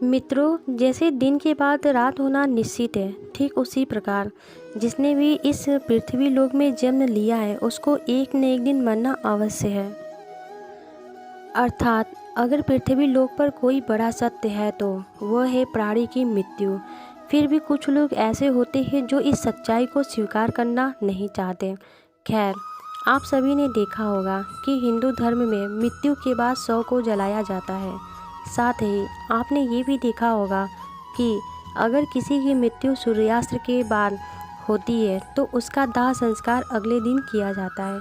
मित्रों, जैसे दिन के बाद रात होना निश्चित है, ठीक उसी प्रकार जिसने भी इस पृथ्वी लोक में जन्म लिया है उसको एक न एक दिन मरना अवश्य है। अर्थात अगर पृथ्वी लोक पर कोई बड़ा सत्य है तो वह है प्राणी की मृत्यु। फिर भी कुछ लोग ऐसे होते हैं जो इस सच्चाई को स्वीकार करना नहीं चाहते। खैर, आप सभी ने देखा होगा कि हिंदू धर्म में मृत्यु के बाद शव को जलाया जाता है। साथ ही आपने ये भी देखा होगा कि अगर किसी की मृत्यु सूर्यास्त के बाद होती है तो उसका दाह संस्कार अगले दिन किया जाता है,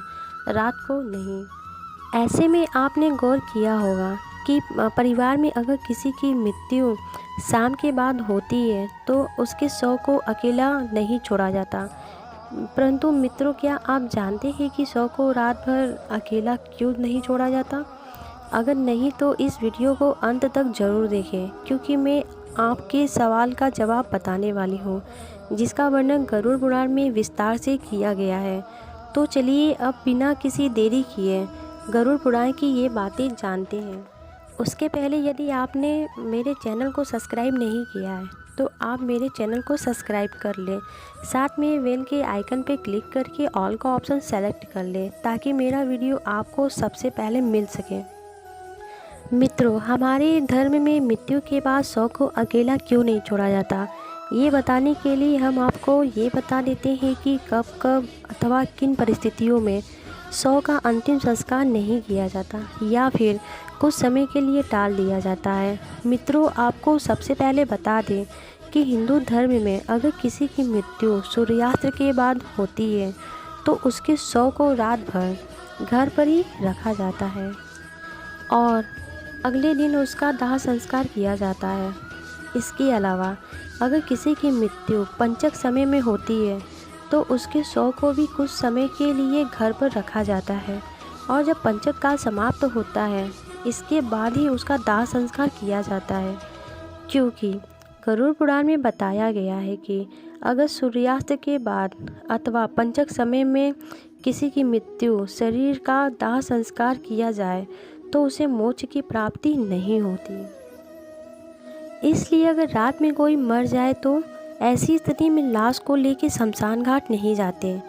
रात को नहीं। ऐसे में आपने गौर किया होगा कि परिवार में अगर किसी की मृत्यु शाम के बाद होती है तो उसके शव को अकेला नहीं छोड़ा जाता। परंतु मित्रों, क्या आप जानते हैं कि शव को रात भर अकेला क्यों नहीं छोड़ा जाता? अगर नहीं तो इस वीडियो को अंत तक ज़रूर देखें, क्योंकि मैं आपके सवाल का जवाब बताने वाली हूँ, जिसका वर्णन गरुड़ पुराण में विस्तार से किया गया है। तो चलिए अब बिना किसी देरी किए गरुड़ पुराण की ये बातें जानते हैं। उसके पहले यदि आपने मेरे चैनल को सब्सक्राइब नहीं किया है तो आप मेरे चैनल को सब्सक्राइब कर लें। साथ में बेल के आइकन पर क्लिक करके ऑल का ऑप्शन सेलेक्ट कर लें ताकि मेरा वीडियो आपको सबसे पहले मिल सके। मित्रों, हमारे धर्म में मृत्यु के बाद शव को अकेला क्यों नहीं छोड़ा जाता, ये बताने के लिए हम आपको ये बता देते हैं कि कब कब अथवा किन परिस्थितियों में शव का अंतिम संस्कार नहीं किया जाता या फिर कुछ समय के लिए टाल दिया जाता है। मित्रों, आपको सबसे पहले बता दें कि हिंदू धर्म में अगर किसी की मृत्यु सूर्यास्त के बाद होती है तो उसके शव को रात भर घर पर ही रखा जाता है और अगले दिन उसका दाह संस्कार किया जाता है। इसके अलावा अगर किसी की मृत्यु पंचक समय में होती है तो उसके शव को भी कुछ समय के लिए घर पर रखा जाता है और जब पंचक काल समाप्त होता है इसके बाद ही उसका दाह संस्कार किया जाता है, क्योंकि गरुड़ पुराण में बताया गया है कि अगर सूर्यास्त के बाद अथवा पंचक समय में किसी की मृत्यु शरीर का दाह संस्कार किया जाए तो उसे मोक्ष की प्राप्ति नहीं होती। इसलिए अगर रात में कोई मर जाए तो ऐसी स्थिति में लाश को लेकर शमशान घाट नहीं जाते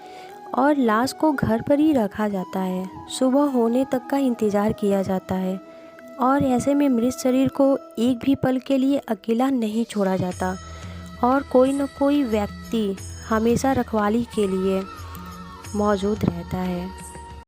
और लाश को घर पर ही रखा जाता है। सुबह होने तक का इंतज़ार किया जाता है और ऐसे में मृत शरीर को एक भी पल के लिए अकेला नहीं छोड़ा जाता और कोई न कोई व्यक्ति हमेशा रखवाली के लिए मौजूद रहता है।